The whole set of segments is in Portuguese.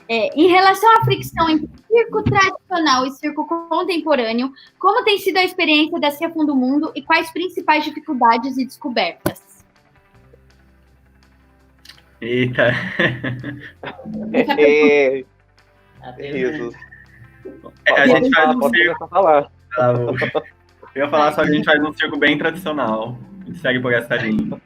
Em relação à fricção entre circo tradicional e circo contemporâneo, como tem sido a experiência da Cia Fundo Mundo e quais principais dificuldades e descobertas? Eita! Risos. A gente faz um circo. circo. Falar. Eu ia falar só que a gente faz um circo bem tradicional. A gente segue por essa linha.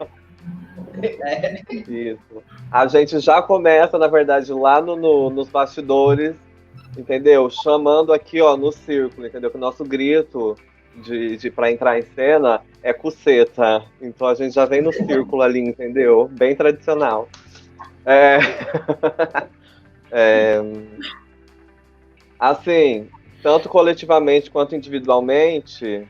Isso. A gente já começa, na verdade, lá nos bastidores, entendeu? Chamando aqui, ó, no círculo, entendeu? Que o nosso grito para entrar em cena é cuceta. Então a gente já vem no círculo ali, entendeu? Bem tradicional. Assim, tanto coletivamente quanto individualmente,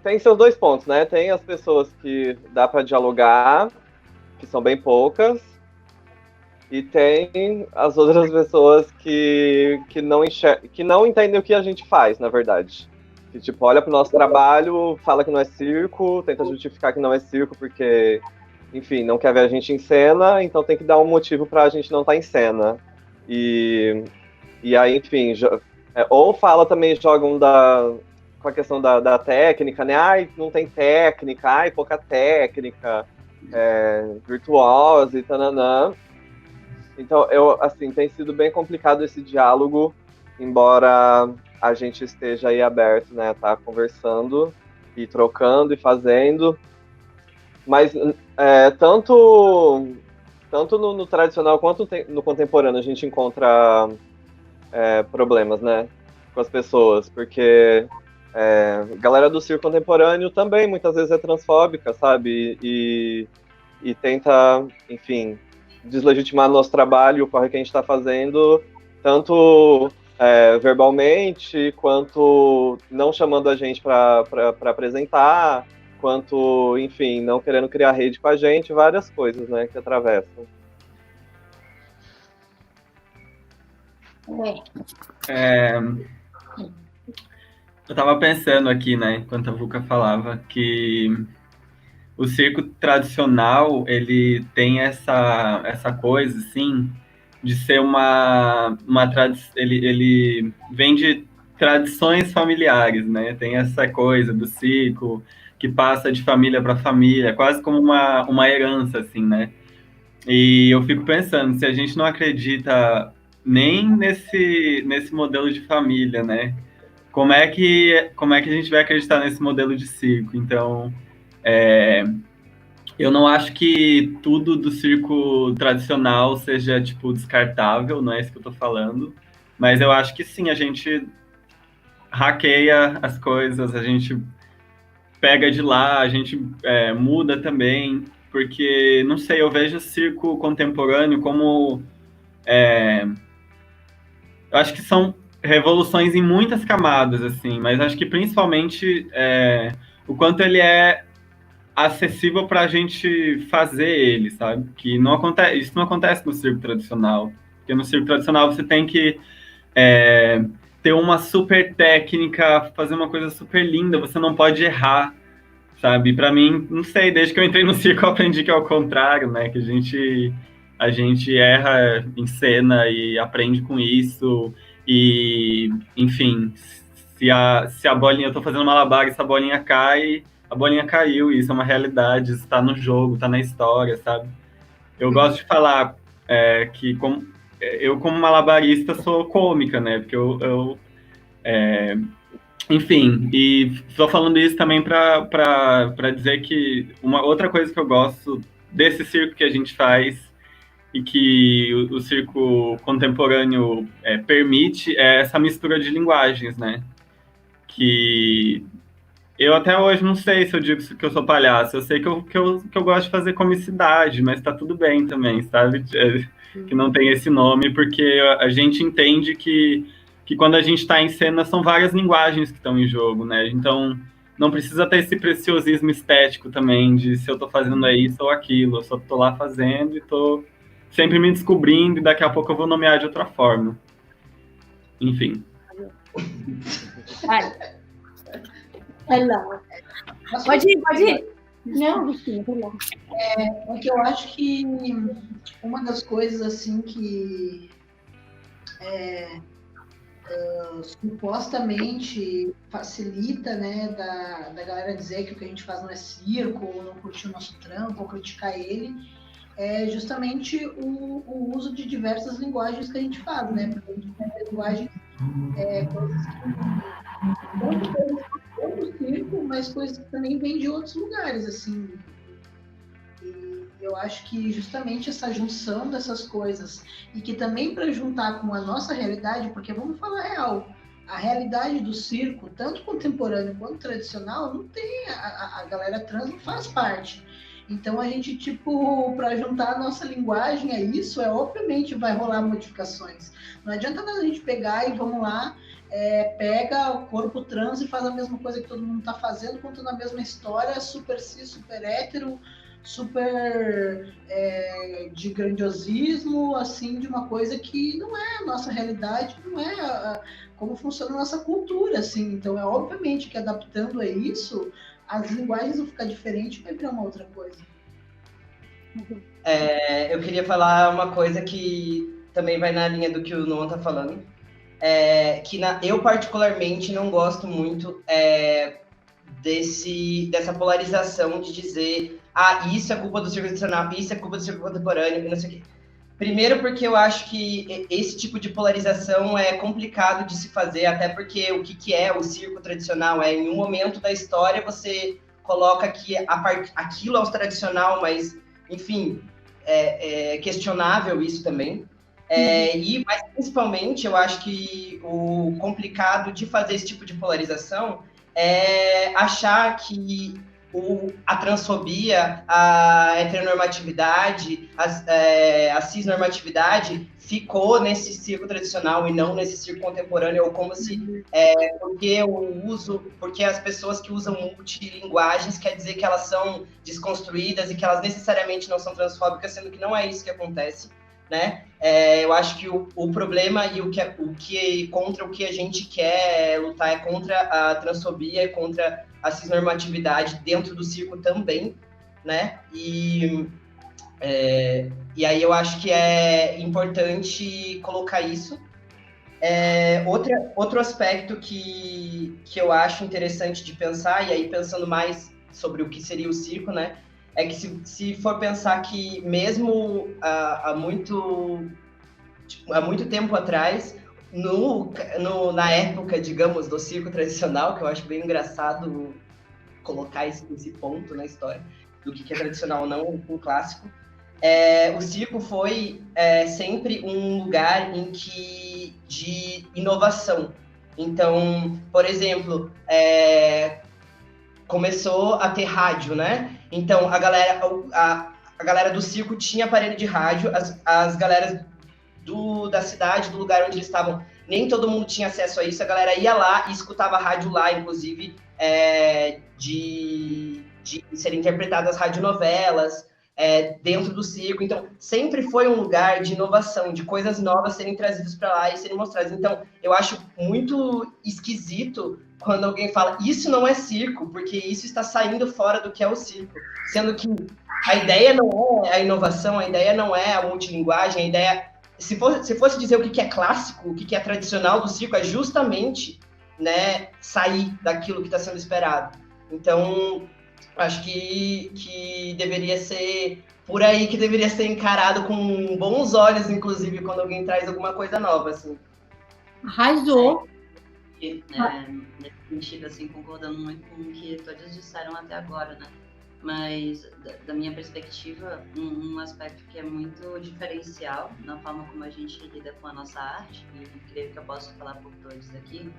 tem seus dois pontos, né? Tem as pessoas que dá para dialogar, que são bem poucas, e tem as outras pessoas que não entendem o que a gente faz, na verdade. Que, tipo, olha pro nosso trabalho, fala que não é circo, tenta justificar que não é circo porque, enfim, não quer ver a gente em cena, então tem que dar um motivo pra gente não estar em cena. E aí, enfim, ou fala também, jogam com a questão da técnica, né? Ai, não tem técnica, ai, pouca técnica, virtuosa e tananã. Então, assim, tem sido bem complicado esse diálogo, embora a gente esteja aí aberto, né? Tá conversando e trocando e fazendo. Mas tanto no tradicional quanto no contemporâneo a gente encontra problemas, né? Com as pessoas, porque a galera do circo contemporâneo também muitas vezes é transfóbica, sabe? E tenta, enfim, deslegitimar nosso trabalho, o corre que a gente está fazendo, tanto verbalmente, quanto não chamando a gente para apresentar, quanto, enfim, não querendo criar rede com a gente, várias coisas, né, que atravessam. Eu tava pensando aqui, né, enquanto a Vuca falava, que o circo tradicional, ele tem essa coisa, assim, de ser ele vem de tradições familiares, né? Tem essa coisa do circo que passa de família para família, quase como uma herança, assim, né? E eu fico pensando, se a gente não acredita nem nesse modelo de família, né? Como é que a gente vai acreditar nesse modelo de circo? Então, eu não acho que tudo do circo tradicional seja, tipo, descartável, não é isso que eu tô falando. Mas eu acho que sim, a gente hackeia as coisas, a gente pega de lá, a gente muda também, porque, não sei, eu vejo o circo contemporâneo como... eu acho que são revoluções em muitas camadas, assim, mas acho que principalmente o quanto ele é acessível para a gente fazer ele, sabe? Que não acontece, isso não acontece no circo tradicional, porque no circo tradicional você tem que ter uma super técnica, fazer uma coisa super linda, você não pode errar, sabe? Para mim, não sei, desde que eu entrei no circo eu aprendi que é o contrário, né? Que a gente erra em cena e aprende com isso e, enfim, se a bolinha, eu tô fazendo malabar e se a bolinha cai, a bolinha caiu, e isso é uma realidade, isso tá no jogo, tá na história, sabe? Eu gosto de falar que eu, como malabarista, sou cômica, né? Porque enfim, e estou falando isso também para dizer que uma outra coisa que eu gosto desse circo que a gente faz e que o circo contemporâneo permite é essa mistura de linguagens, né? Que eu até hoje não sei se eu digo que eu sou palhaço, eu sei que eu gosto de fazer comicidade, mas tá tudo bem também, sabe? Que não tem esse nome, porque a gente entende que quando a gente está em cena são várias linguagens que estão em jogo, né? Então não precisa ter esse preciosismo estético também de se eu tô fazendo isso ou aquilo, eu só tô lá fazendo e tô sempre me descobrindo e daqui a pouco eu vou nomear de outra forma. Enfim. Pode ir. Não, Vicky, vai lá. É que eu acho que uma das coisas assim que supostamente facilita, né, da galera dizer que o que a gente faz não é circo, ou não curtir o nosso trampo, ou criticar ele, é justamente o uso de diversas linguagens que a gente faz, né? Porque a gente tem linguagens, coisas do circo, mas coisas que também vêm de outros lugares, assim. E eu acho que justamente essa junção dessas coisas, e que também para juntar com a nossa realidade, porque vamos falar real, a realidade do circo, tanto contemporâneo quanto tradicional, não tem, a galera trans não faz parte. Então a gente, tipo, para juntar a nossa linguagem a isso, obviamente vai rolar modificações. Não adianta nada a gente pegar e vamos lá, pega o corpo trans e faz a mesma coisa que todo mundo está fazendo, contando a mesma história, super cis, super hétero, super de grandiosismo, assim, de uma coisa que não é a nossa realidade, não é como funciona a nossa cultura, assim. Então, obviamente que adaptando a isso, as linguagens vão ficar diferentes, vai virar uma outra coisa. Eu queria falar uma coisa que também vai na linha do que o Noah tá falando, eu particularmente não gosto muito dessa polarização de dizer isso é culpa do circo tradicional, isso é culpa do circo contemporâneo, e não sei o quê. Primeiro porque eu acho que esse tipo de polarização é complicado de se fazer, até porque o que é o circo tradicional? Em um momento da história você coloca que aquilo é o tradicional, mas, enfim, é questionável isso também. Mas principalmente eu acho que o complicado de fazer esse tipo de polarização é achar que a transfobia, a heteronormatividade, a cisnormatividade ficou nesse circo tradicional e não nesse circo contemporâneo, ou como se porque as pessoas que usam multilinguagens quer dizer que elas são desconstruídas e que elas necessariamente não são transfóbicas, sendo que não é isso que acontece, né? Eu acho que o problema e contra o que a gente quer lutar é contra a transfobia e contra a cisnormatividade dentro do circo também, né? E aí eu acho que é importante colocar isso. Outro aspecto que eu acho interessante de pensar, e aí pensando mais sobre o que seria o circo, né? É que se for pensar que mesmo há muito tempo atrás, na época, digamos, do circo tradicional, que eu acho bem engraçado colocar esse ponto na história, do que é tradicional ou não, um clássico, o circo foi sempre um lugar de inovação. Então, por exemplo, começou a ter rádio, né? Então, a galera do circo tinha aparelho de rádio, as galeras da cidade, do lugar onde eles estavam, nem todo mundo tinha acesso a isso, a galera ia lá e escutava rádio lá, inclusive, de serem interpretadas radionovelas dentro do circo. Então, sempre foi um lugar de inovação, de coisas novas serem trazidas para lá e serem mostradas. Então, eu acho muito esquisito quando alguém fala, isso não é circo, porque isso está saindo fora do que é o circo. Sendo que a ideia não é a inovação, a ideia não é a multilinguagem, a ideia... Se fosse dizer o que é clássico, o que é tradicional do circo, é justamente, né, sair daquilo que está sendo esperado. Então, acho que deveria ser por aí que deveria ser encarado com bons olhos, inclusive, quando alguém traz alguma coisa nova, assim. Arrasou! Nesse sentido, assim, concordando muito com o que todos disseram até agora, né? Mas, da minha perspectiva, um aspecto que é muito diferencial na forma como a gente lida com a nossa arte, e creio que eu posso falar por todos aqui,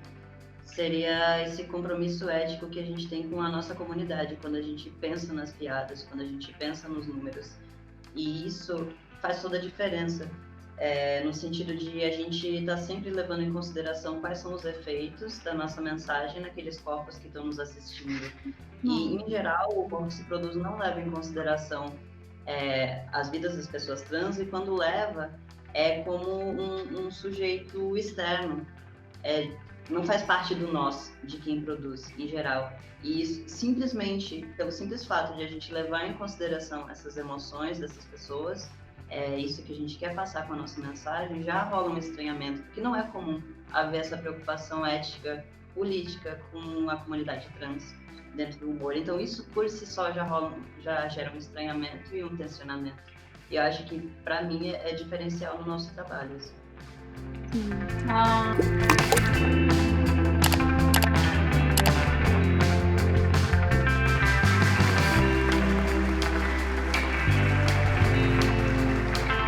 seria esse compromisso ético que a gente tem com a nossa comunidade, quando a gente pensa nas piadas, quando a gente pensa nos números. E isso faz toda a diferença, no sentido de a gente estar sempre levando em consideração quais são os efeitos da nossa mensagem naqueles corpos que estão nos assistindo. E, em geral, o corpo que se produz não leva em consideração as vidas das pessoas trans, e quando leva, é como um sujeito externo. não faz parte do nós, de quem produz, em geral. E isso, simplesmente, pelo simples fato de a gente levar em consideração essas emoções dessas pessoas, é isso que a gente quer passar com a nossa mensagem, já rola um estranhamento, porque não é comum haver essa preocupação ética, política com a comunidade trans dentro do humor. Então isso por si só já gera um estranhamento e um tensionamento. E eu acho que, para mim, é diferencial no nosso trabalho. Assim. Ah.